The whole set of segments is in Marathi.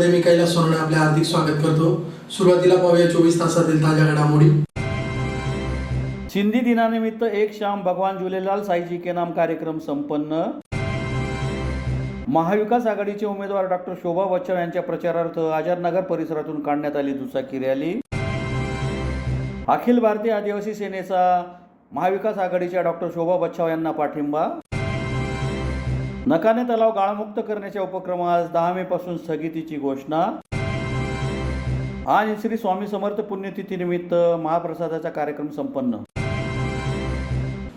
मध्ये मी कैलास सोनवणे आपले हार्दिक स्वागत करतो। सुरुवातीला पाहूया 24 तासातील ताज्या घडामोडी। सिंधी दिनानिमित्त एक शाम भगवान झूलेलाल साईं जी के नाम कार्यक्रम संपन्न। महाविकास आघाडीचे उमेदवार डॉक्टर शोभा बच्छाव यांच्या प्रचारार्थ आझादनगर परिसरातून काढण्यात आली दुचाकी रॅली। अखिल भारतीय आदिवासी सेनेचा महाविकास आघाडीच्या डॉक्टर शोभा बच्छाव यांना पाठिंबा। नकाने तलाव गाळमुक्त करण्याच्या उपक्रमास 10 मे पासून स्थगितीची घोषणा। आज श्री स्वामी समर्थ पुण्यतिथीनिमित्त महाप्रसादाचा कार्यक्रम संपन्न।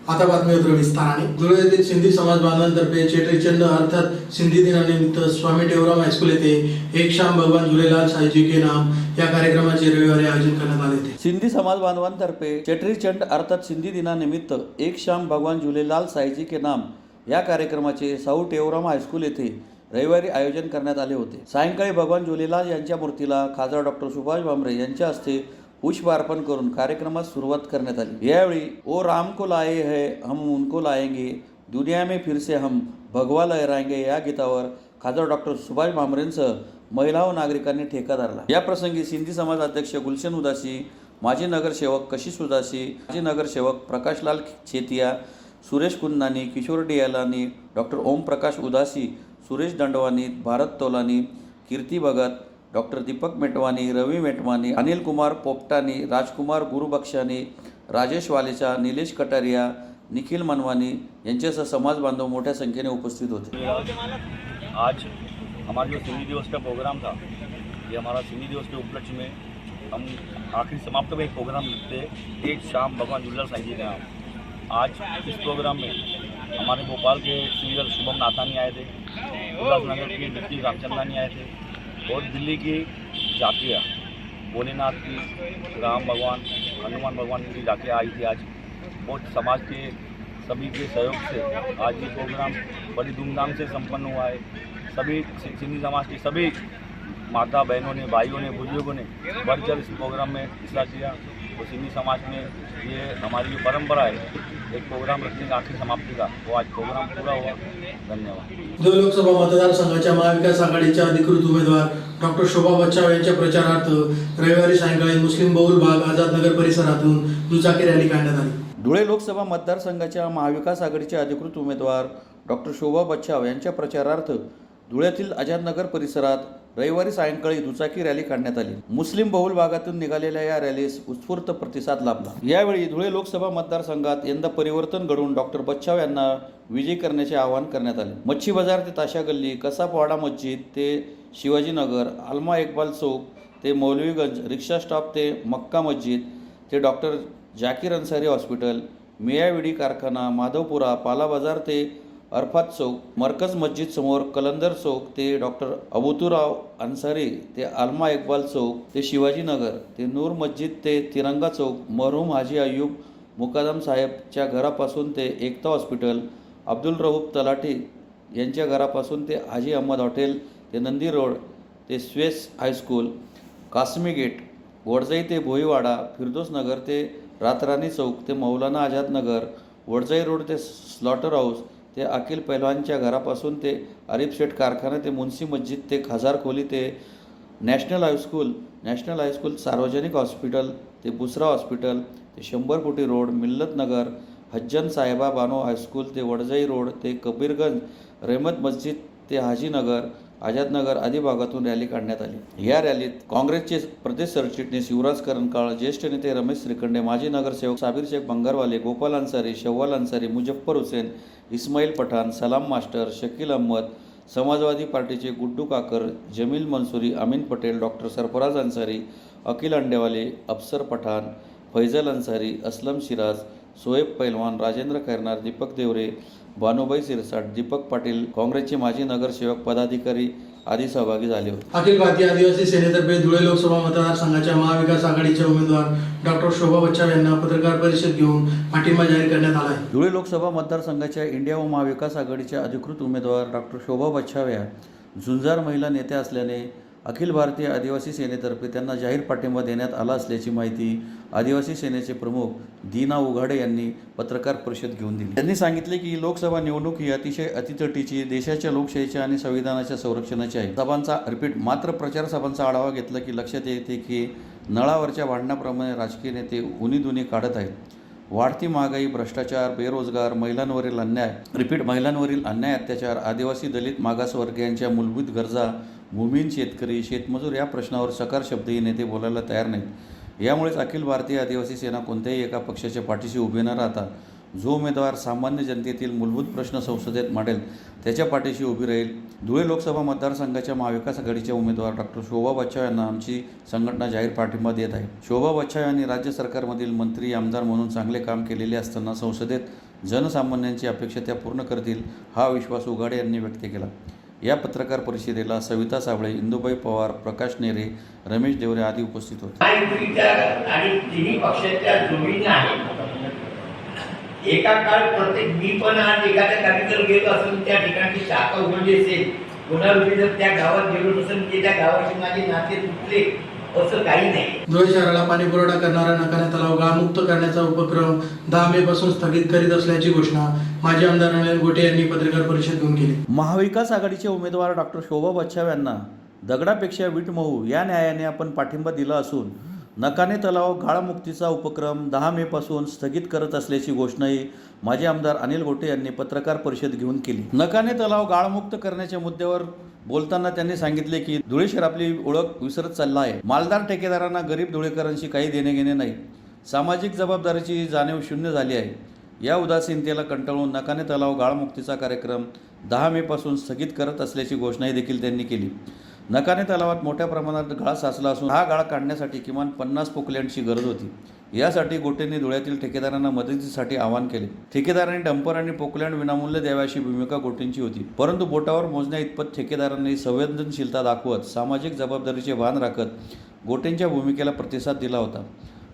आता बातमीपत्र विस्ताराने। धुळे येथील सिंधी समाज बांधवांतर्फे चेटीचंड अर्थात सिंधी दिनानिमित्त स्वामी टेवराम हायस्कूल येथे एक शाम भगवान झूलेलाल साईं जी के नाम या कार्यक्रमाचे रविवारी आयोजन करण्यात आले होते। सिंधी समाज बांधवांतर्फे चेटीचंड अर्थात सिंधी दिनानिमित्त एक शाम भगवान झूलेलाल साईं जी के नाम या कार्यक्रमाचे साऊ टेवराम हायस्कूल येथे रविवारी आयोजन करण्यात आले होते। सायंकाळी भगवान झूलेलाल यांच्या मूर्तीला खासदार डॉक्टर सुभाष भामरे यांच्या हस्ते पुष्प अर्पण करून कार्यक्रमास सुरुवात करण्यात आली। यावेळी ओ राम को लाए है हम उनको लाएंगे, दुनिया में फिर से हम भगवा लहराएंगे या गीतावर खासदार डॉक्टर सुभाष भामरेंसह महिला व नागरिकांनी ठेका धरला। या प्रसंगी सिंधी समाज अध्यक्ष गुलशन उदासी, माजी नगरसेवक कशिश उदासी, माजी नगरसेवक प्रकाशलाल छेतिया, सुरेश कुन्नानी, किशोर डियालानी, डॉक्टर ओम प्रकाश उदासी, सुरेश दंडवानी, भारत तोलानी, कीर्ती भगत, डॉक्टर दीपक मेटवानी, रवी मेटवानी, अनिल कुमार पोपटानी, राजकुमार गुरुबक्षानी, राजेश वालेचा, निलेश कटारिया, निखिल मनवानी यांच्यासह समाज बांधव मोठ्या संख्येने उपस्थित होते। आज हमारा जो सिंधी दिवस का प्रोग्राम था, ये हमारा सिंधी दिवस के उपलक्ष्य में हम आखिरी समाप्त में एक प्रोग्राम लिखते एक शाम भगवान झूलेलाल साईं जी के नाम। आज इस प्रोग्राम में हमारे भोपाल के सिंगर शुभम नाथानी आए थे, उल्लासनगर के डिप्टी रामचंद्रानी आए थे और दिल्ली की झांकियाँ भोलेनाथ की, राम भगवान, हनुमान भगवान की झांकियाँ आई थी। आज बहुत समाज के सभी के सहयोग से आज ये प्रोग्राम बड़ी धूमधाम से संपन्न हुआ है। सभी सिंधी समाज के सभी माता बहनों ने, भाइयों ने, बुजुर्गों ने बढ़ चढ़ इस प्रोग्राम में हिस्सा किया। तो सिंधी समाज में ये हमारी जो परंपरा है एक प्रोग्राम रखने का आखिरी समाप्ति का, वो आज प्रोग्राम पूरा हुआ। धन्यवाद। धुळे लोकसभा मतदारसंघाच्या महाविकास आघाडीच्या अधिकृत उमेदवार डॉक्टर शोभा बच्छाव यांच्या प्रचारार्थ रविवारी सायंकाळी मुस्लिम बहुल भाग आझादनगर परिसरातून दुचाकी रॅली काढण्यात आली। धुळे लोकसभा मतदारसंघाच्या महाविकास आघाडीचे अधिकृत उमेदवार डॉक्टर शोभा बच्छाव यांच्या प्रचारार्थ धुळ्यातील आझादनगर परिसरात रविवारी सायंकाळी दुचाकी रॅली काढण्यात आली। मुस्लिम बहुल भागातून निघालेल्या या रॅलीस उत्स्फूर्त प्रतिसाद लाभला। यावेळी धुळे लोकसभा मतदारसंघात यंदा परिवर्तन घडवून डॉक्टर बच्छाव यांना विजयी करण्याचे आवाहन करण्यात आले। मच्छी बाजार ते ताशा गल्ली, कसापवाडा मस्जिद ते शिवाजीनगर, आलमा इक्बाल चौक ते मौलवीगंज, रिक्षा स्टॉप ते मक्का मस्जिद ते डॉक्टर जाकीर अन्सारी हॉस्पिटल, मियाविडी कारखाना, माधवपुरा, पाला बाजार ते अरफात चौक, मरकज मस्जिद समोर कलंदर चौक ते डॉक्टर अबुतुराव अन्सारी ते आलमा इक्बाल चौक ते शिवाजीनगर ते नूर मस्जिद ते तिरंगा चौक, मरहूम हाजी अय्यूब मुकादम साहेबच्या घरापासून ते एकता हॉस्पिटल, अब्दुल रऊफ तलाठी यांच्या घरापासून ते हाजी अहमद हॉटेल ते नंदी रोड ते Suez high school, Qasmi gate, Wadjai ते भोईवाडा, फिरदोस नगर ते रातराणी चौक ते मौलाना आझाद नगर, वडजाई रोड ते स्लॉटर हाऊस ते अखिल पहलवानच्या घरापासून ते आरिफ शेठ कारखाना ते मुन्सी मस्जिद ते खाजार खोली ते नॅशनल हायस्कूल सार्वजनिक हॉस्पिटल ते बुसरा हॉस्पिटल ते 100 कोटी रोड, मिल्लत नगर, हज्जन साहेबा बानो हायस्कूल ते वडजाई रोड ते कबीरगंज, रहमत मस्जिद ते हाजीनगर, आझादनगर आदी भागातून रॅली काढण्यात आली। या रॅलीत काँग्रेसचे प्रदेश सरचिटणीस युवराज करणकाळ, ज्येष्ठ नेते रमेश श्रीखंडे, माजी नगरसेवक साबिर शेख बंगारवाले, गोपाल अन्सारी, शव्वाल अन्सारी, मुजफ्फर हुसेन, इस्माईल पठाण, सलाम मास्टर, शकील अहमद, समाजवादी पार्टीचे गुड्डू काकर, जमील मंसूरी, अमीन पटेल, डॉक्टर सरफराज अन्सारी, अकिल अंडेवाले, अफसर पठाण, फैजल अन्सारी, असलम सिराज, सोहेब पैलवान, राजेंद्र खैरनार, दीपक देवरे, बानुबाई सिरसाट, दीपक पाटील, काँग्रेसचे माजी नगरसेवक पदाधिकारी आदी सहभागी झाले होते। अखिल भारतीय आदिवासी सेनेतर्फे धुळे लोकसभा मतदारसंघाच्या महाविकास आघाडीचे उमेदवार डॉक्टर शोभा बच्छाव यांना पत्रकार परिषद घेऊन पाठिंबा जाहीर करण्यात आला आहे। धुळे लोकसभा मतदारसंघाच्या इंडिया व महाविकास आघाडीच्या अधिकृत उमेदवार डॉक्टर शोभा बच्छाव या झुंजार महिला नेत्या असल्याने अखिल भारतीय आदिवासी सेनेतर्फे त्यांना जाहीर पाठिंबा देण्यात आला असल्याची माहिती आदिवासी सेनेचे प्रमुख दीना उघाडे यांनी पत्रकार परिषद घेऊन दिली. त्यांनी सांगितले की लोकसभा निवडणूक ही अतिशय अतितटीची, देशाच्या लोकशाहीच्या आणि संविधानाच्या संरक्षणाची आहे. सभांचा मात्र प्रचार सभांचा आढावा घेतला की लक्षात येते की नळावरच्या भांडणाप्रमाणे राजकीय नेते उनीदुनी काढत आहेत. वाढती महागाई, भ्रष्टाचार, बेरोजगार, महिलांवरील अन्याय, अत्याचार, आदिवासी, दलित, मागासवर्गीयांच्या मूलभूत गरजा, भूमिहीन शेतकरी, शेतमजूर या प्रश्नावर सकार शब्दही नेते बोलायला तयार नाहीत. यामुळेच अखिल भारतीय आदिवासी सेना कोणत्याही एका पक्षाच्या पाठीशी उभे न राहता जो उमेदवार सामान्य जनतेतील मूलभूत प्रश्न संसदेत मांडेल त्याच्या पाठीशी उभी राहील. धुळे लोकसभा मतदारसंघाच्या महाविकास आघाडीच्या उमेदवार डॉक्टर शोभा बच्छाव यांना आमची संघटना जाहीर पाठिंबा देत आहे. शोभा बच्छाव यांनी राज्य सरकारमधील मंत्री, आमदार म्हणून चांगले काम केलेले असताना संसदेत जनसामान्यांची अपेक्षा त्या पूर्ण करतील हा विश्वास उघाडे यांनी व्यक्त केला. या पत्रकार परिषदेला सविता साबळे, इंदुबाई पवार, प्रकाश नेरे, रमेश देवरे आदी उपस्थित होते. आणि तिन्ही पक्षाच्या जोडीने आहे. एका काळ प्रत्येक मी पण आज एखाद्या गावी जर गेलो असेल त्या ठिकाणी शाखा उघडली असेल, कोणाला जर त्या गावात गेलो नसेल की त्या गावाचे माझे नाते तुटले असं काही नाही. धुळे शहराला पाणी पुरवठा करणारा नकाने तलाव गाळमुक्त करण्याचा उपक्रम 10 मे पासून स्थगित करीत असल्याची घोषणा माजी आमदार अनिल गोटे यांनी पत्रकार परिषद घेऊन केली. महाविकास आघाडीचे उमेदवार डॉक्टर शोभा बच्छाव यांना दगडापेक्षा वीट मऊ या न्यायाने आपण पाठिंबा दिला असून नकाने तलाव गाळमुक्तीचा उपक्रम 10 मे पासून स्थगित करत असल्याची घोषणाही माजी आमदार अनिल गोटे यांनी पत्रकार परिषद घेऊन केली. नकाने तलाव गाळमुक्त करण्याच्या मुद्द्यावर बोलताना त्यांनी सांगितले की धुळे शहर आपली ओळख विसरत चालला आहे. मालदार ठेकेदारांना गरीब धुळेकरांशी काही देणे घेणे नाही. सामाजिक जबाबदारीची जाणीव शून्य झाली आहे. या उदासीनतेला कंटाळून नकाने तलाव गाळमुक्तीचा कार्यक्रम 10 मे पासून स्थगित करत असल्याची घोषणाही देखील त्यांनी केली. नकाने तलावात मोठ्या प्रमाणात गाळ साचला असून हा गाळ काढण्यासाठी किमान 50 पोकलँडची गरज होती. यासाठी गोटेंनी धुळ्यातील ठेकेदारांना मदतीसाठी आवाहन केले. ठेकेदारांनी डंपर आणि पोकलँड विनामूल्य द्यावी अशी भूमिका गोटेंची होती. परंतु बोटावर मोजण्या इतपत ठेकेदारांनी संवेदनशीलता दाखवत सामाजिक जबाबदारीचे भान राखत गोटेंच्या भूमिकेला प्रतिसाद दिला होता.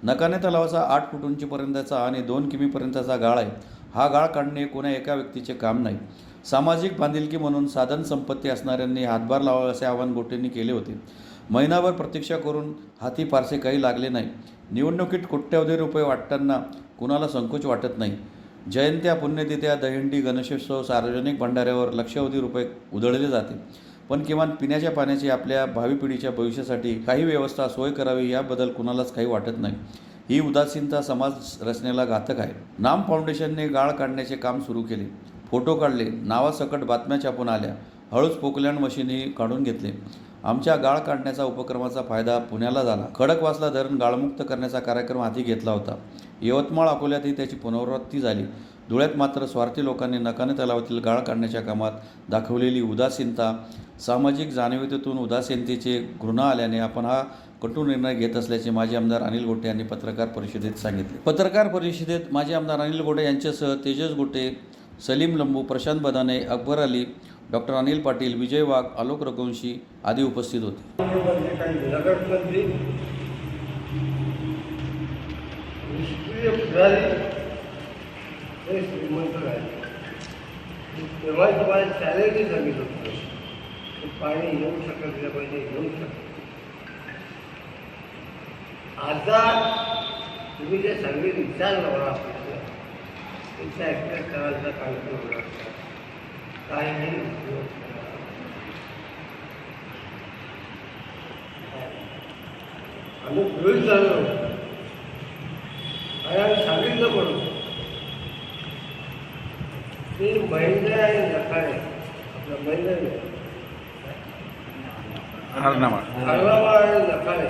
नकाने तलावाचा 8 फूट उंचीपर्यंतचा आणि 2 किमीपर्यंतचा गाळ आहे. हा गाळ काढणे कोणा एका व्यक्तीचे काम नाही. सामाजिक बांधिलकी म्हणून साधन संपत्ती असणाऱ्यांनी हातभार लावावे असे आवाहन गोटेंनी केले होते. महिनाभर प्रतीक्षा करून हाती फारसे काही लागले नाही. निवडणुकीत कोट्यवधी रुपये वाटताना कुणाला संकोच वाटत नाही. जयंत्या, पुण्यतिथ्या, दहीहंडी, गणेशोत्सव, सार्वजनिक भंडाऱ्यावर लक्षावधी रुपये उधळले जाते. पण किमान पिण्याच्या पाण्याची आपल्या भावी पिढीच्या भविष्यासाठी काही व्यवस्था सोय करावी याबद्दल कुणालाच काही वाटत नाही. ही उदासीनता समाज रचनेला घातक आहे. नाम फाउंडेशनने गाळ काढण्याचे काम सुरू केले. फोटो काढले, नावासकट बातम्या छापून आल्या. हळूच पोकलँड मशीनही काढून घेतले. आमच्या गाळ काढण्याचा उपक्रमाचा फायदा पुण्याला झाला. खडकवासला धरण गाळमुक्त करण्याचा कार्यक्रम हाती घेतला होता. यवतमाळ, अकोल्यातही त्याची पुनरावृत्ती झाली. धुळ्यात मात्र स्वार्थी लोकांनी नकाने तलावातील गाळ काढण्याच्या कामात दाखवलेली उदासीनता, सामाजिक जाणीवेतून उदासीनतेचे घृणा आल्याने आपण हा कटू निर्णय घेत असल्याचे माजी आमदार अनिल गोटे यांनी पत्रकार परिषदेत सांगितले. पत्रकार परिषदेत माजी आमदार अनिल गोटे यांच्यासह तेजस गोटे, सलीम लंबू, प्रशांत बदाने, अकबर अली, डॉक्टर अनिल पाटील, विजय वाघ, आलोक रघुवंशी आदी उपस्थित होते. पाणी येऊ शकत पाहिजे, येऊ शकत. आता तुम्ही जे सगळे विचार लावला त्याचा ॲक्सेस करायचा कार्यक्रम काय नाही. आम्ही गृहित झालो आणि आम्ही सांगितलं म्हणून की महिंद्र आणि नकाने आपलं महिंद्र हरणामाळ आणि नकाने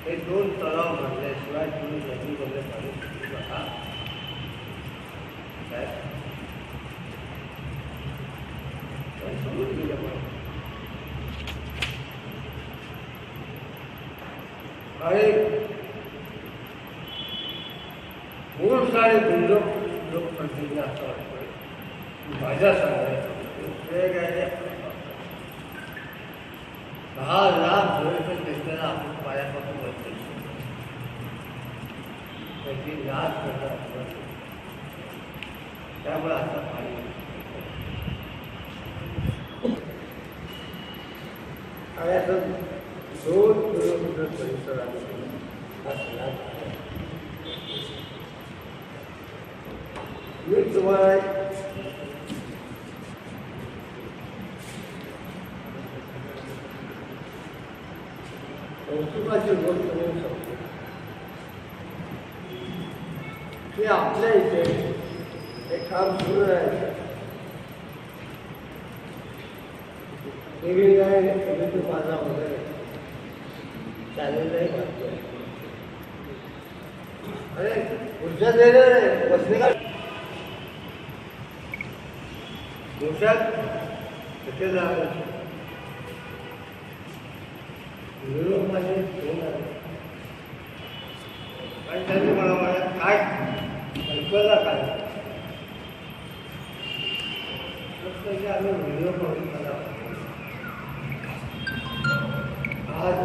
हे 2 तलाव भरल्याशिवाय तुम्ही नदीमध्ये पाणी सुटू नका. आणि मूळ सारे लोकप्रतिनिधी असं वाटतं माझ्या सांगायचं 10 लाख रुपये घेतलेला आपण पायापासून बसतो त्याची लाच करतात. त्यामुळे आता पाणी आणि असं 2 किलोमीटर परिसरात असणार आहे. मी तुम्हाला कौतुकाची गोष्ट म्हणून सांगतो की आपल्या इथे एक काम सुरू आहे. टीव्ही आहे, माझा वगैरे चॅनललाही वाटतो. अरे पुढच्या दिले बसले का दिवसात तिथे जाणार युरोपमध्ये घेऊन आले आणि त्यांनी मला म्हणाला काय कल्पना काय आम्ही व्हिडिओ करून मला आज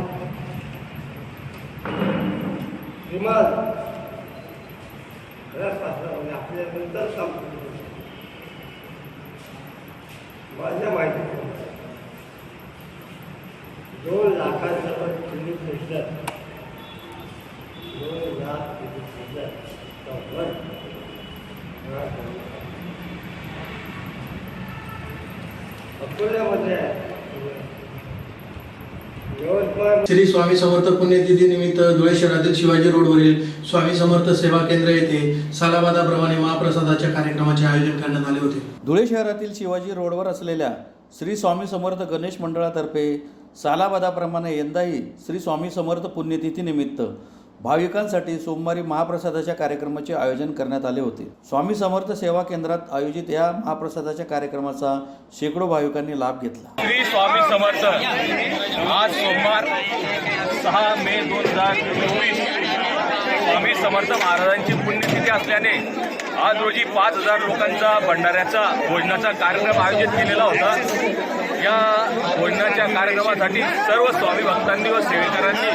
विमान म्हणजे आपल्या नंतर काम माझ्या माहिती 2 लाखांजवळ police station 2 lakh police station अकोल्यामध्ये यवतमाळ श्री स्वामी समर्थ पुण्यतिथी निमित्त धुळे शहरातील शिवाजी रोडवरील स्वामी समर्थ सेवा केंद्र येथे सालाबादाप्रमाणे महाप्रसादाच्या कार्यक्रमाचे आयोजन करण्यात आले होते. धुळे शहरातील शिवाजी रोडवर असलेल्या श्री स्वामी समर्थ गणेश मंडळातर्फे सालाबादाप्रमाणे यंदाही श्री स्वामी समर्थ पुण्यतिथी निमित्त भाविकांसाठी सोमवारी महाप्रसादाच्या कार्यक्रमाचे आयोजन करण्यात आले होते. स्वामी समर्थ सेवा केंद्रात आयोजित या महाप्रसादाच्या कार्यक्रमाचा शेकडो भाविकांनी लाभ घेतला. श्री स्वामी समर्थ आज सोमवार 6 मे 2024 स्वामी समर्थ महाराजांची पुण्यतिथी असल्याने आज रोजी 5000 लोकांचा भंडाऱ्याचा भोजनाचा कार्यक्रम आयोजित केलेला होता. या भोजनाच्या कार्यक्रमासाठी सर्व स्वामी भक्तांनी व सेवेकरांनी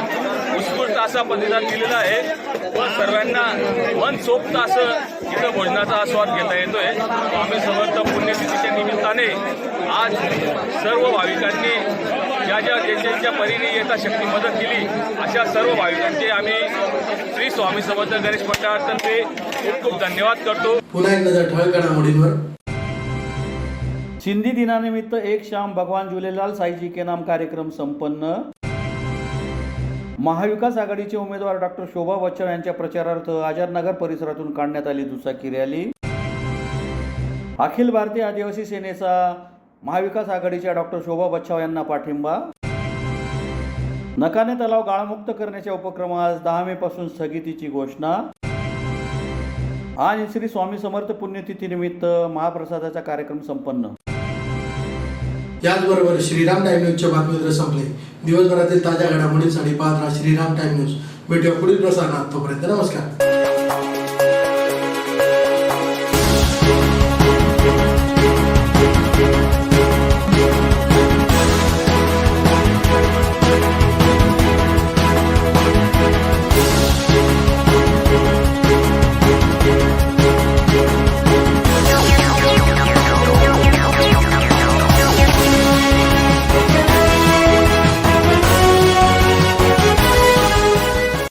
उत्स्फूर्त असा प्रतिसाद दिलेला आहे व सर्वांना मनसोक्त असं इथं भोजनाचा आस्वाद घेता येतोय. स्वामी समर्थ पुण्यतिथीच्या निमित्ताने आज सर्व भाविकांनी ज्या ज्यांच्या परीने येता शक्ती मदत केली अशा सर्व भाविकांचे आम्ही श्री स्वामी समर्थ गणेश मंडळातर्फे खूप खूप धन्यवाद करतो. पुन्हा एक नजर ठळक घडामोडींवर. सिंधी दिनानिमित्त एक शाम भगवान झूलेलाल साईं जी के नाम कार्यक्रम संपन्न. महाविकास आघाडीचे उमेदवार डॉक्टर शोभा बच्चाव यांच्या प्रचारार्थ आझादनगर परिसरातून काढण्यात आली दुचाकी रॅली. अखिल भारतीय आदिवासी सेनेचा महाविकास आघाडीच्या डॉक्टर शोभा बच्चाव यांना पाठिंबा. नकाने तलाव गाळमुक्त करण्याच्या उपक्रमास 10 मे पासून स्थगितीची घोषणा. आणि श्री स्वामी समर्थ पुण्यतिथीनिमित्त महाप्रसादाचा कार्यक्रम संपन्न. याचबरोबर श्रीराम टाइम न्यूजच्या बातमीपत्र संपले. दिवसभरातील ताज्या घडामोडींसाठी पाहत राहा श्रीराम टाइम न्यूज. भेटूया पुढील प्रसारणात. तोपर्यंत नमस्कार.